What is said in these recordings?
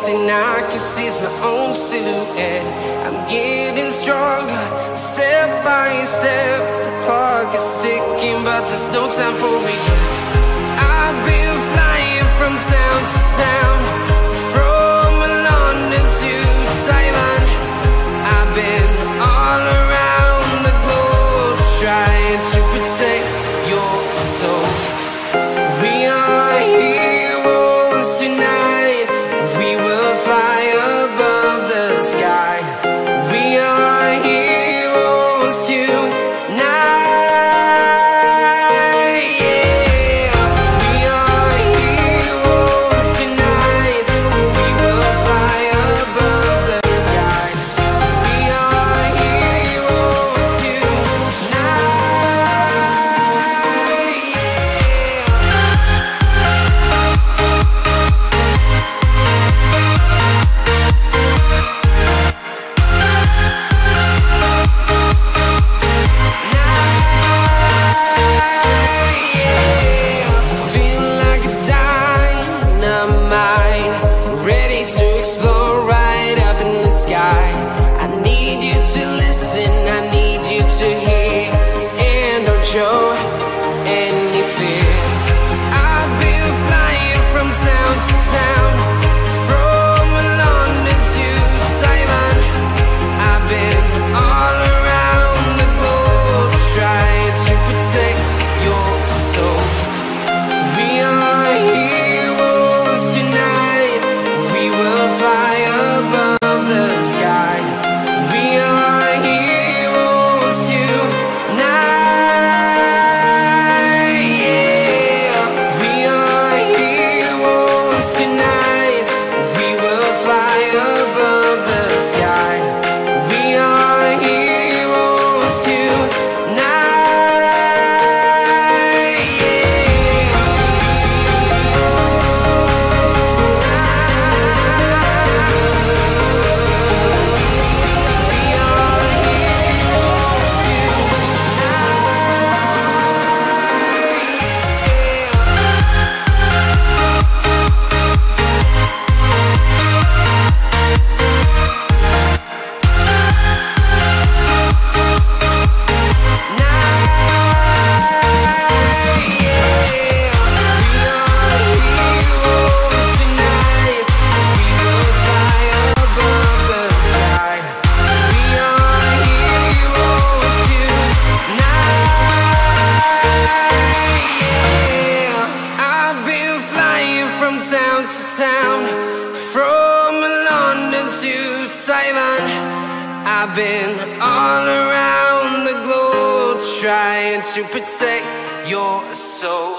thing I can see is my own silhouette. I'm getting stronger, step by step. The clock is ticking, but there's no time for regrets. I've been flying from town to town, from London to Taiwan. I've been all around the globe, trying to protect your soul. We are heroes tonight. We will fly above the sky. We are heroes tonight. Show any fear. I've been flying from town to town, from London to Taiwan. I've been all around the globe, trying to protect your soul. We are heroes tonight. We will fly above the sky. We are heroes tonight. Town to town, from London to Taiwan. I've been all around the globe, trying to protect your soul.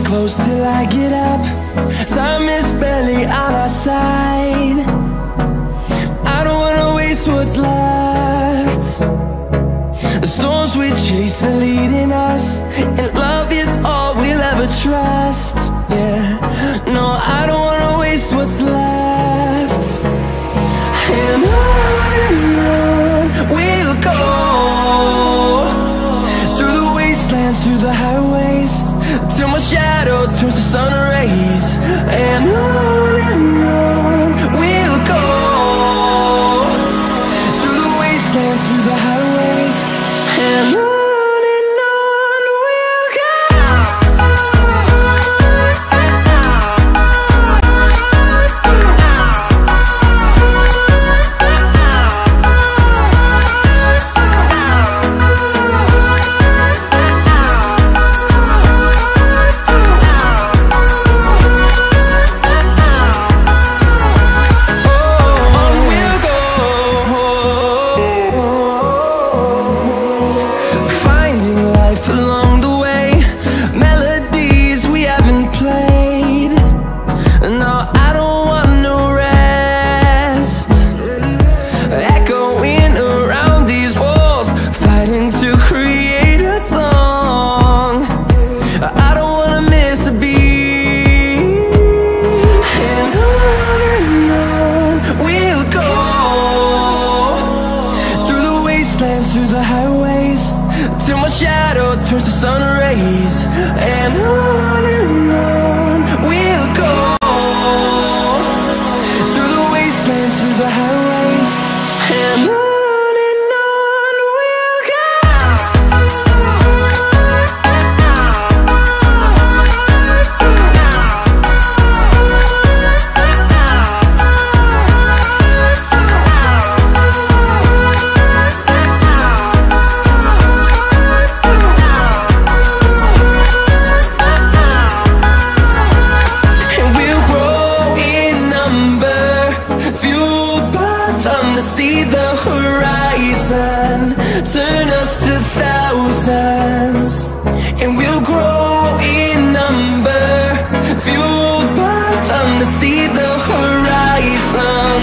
Close till I get up. Time is barely on our side. I don't wanna waste what's left. The storms we chase are leading us, and love is all we'll ever trust. Yeah, no, I don't wanna waste what's left. And on we'll go, through the wastelands, through the highways, till my shadow turns to sun rays. And on we'll go, through the wastelands, through the highways. And on we'll go. sun rays. And on we'll go, through the wastelands, through the highways. And on we'll go. See the horizon, turn us to thousands, and we'll grow in number, fueled by them to see the horizon,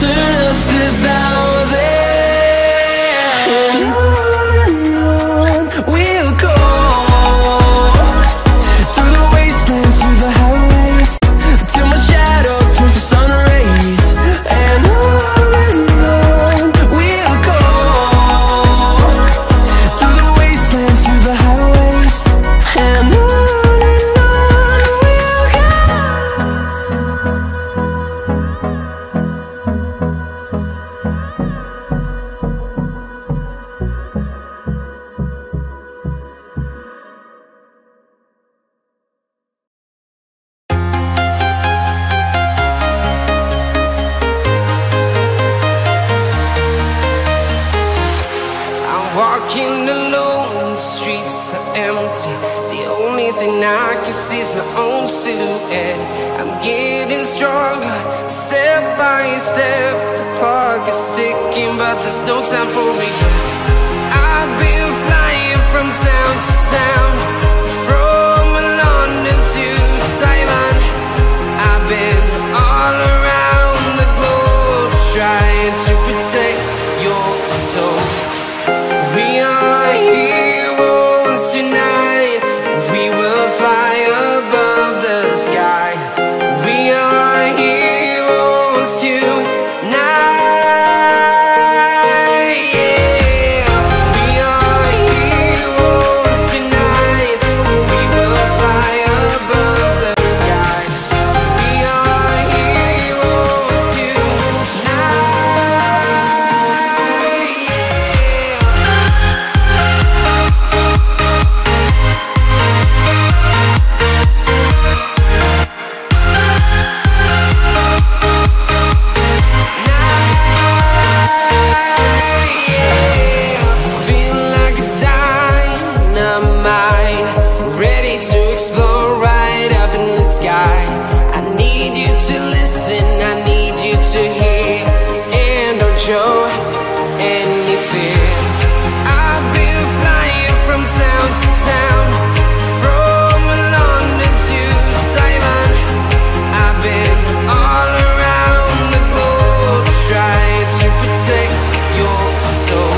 turn us to thousands. And on we'll go, through the wastelands, through the highways, till my shadow turns to sun rays. And walking alone, the streets are empty. The only thing I can see is my own silhouette. I'm getting stronger, step by step. The clock is ticking, but there's no time for regrets. I've been flying from town to town, from London to Taiwan. I've been all around the globe, trying to protect your soul. We are heroes tonight. We will fly above the sky. We are heroes tonight. Yeah. We are heroes tonight. We will fly above the sky. We are heroes tonight. I need you to listen, I need you to hear, and don't show any fear. I've been flying from town to town, from London to Taiwan. I've been all around the globe, trying to protect your soul.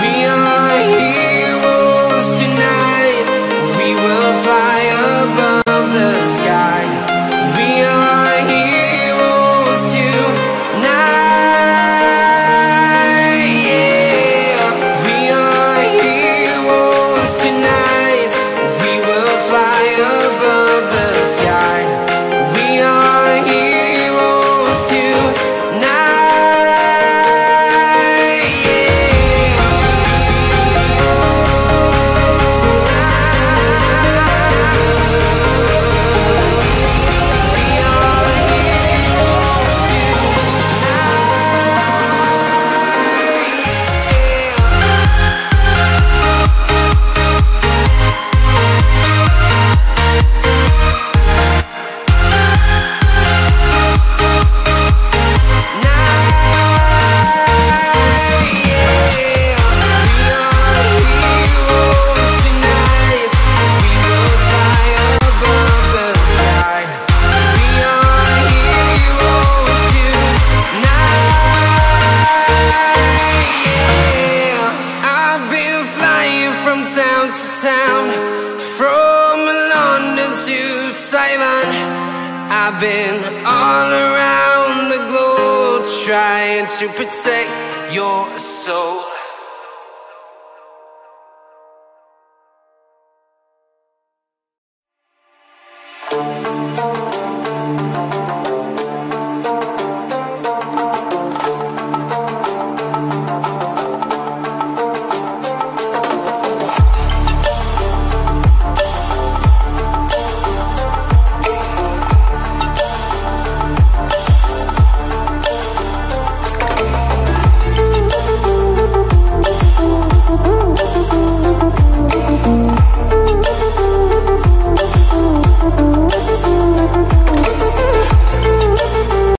We are heroes tonight. We will fly above the sky. We are heroes tonight. Yeah. We are heroes tonight. We will fly above the sky. We are heroes tonight. Town to town, from London to Taiwan. I've been all around the globe, trying to protect your soul.